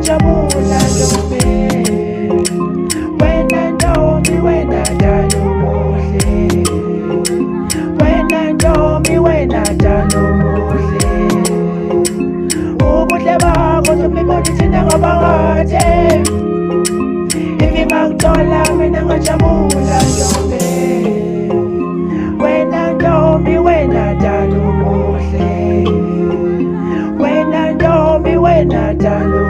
ngajabula ntombi, wena ntombi, wena dalo muhle, wena ntombi, wena dalo muhle, ubuhle bakho ntombi bundithinta ngaphakathi, if ngakuthola mina ngajabula ntombi, wena ntombi, wena dalo muhle, wena ntombi, wena dalo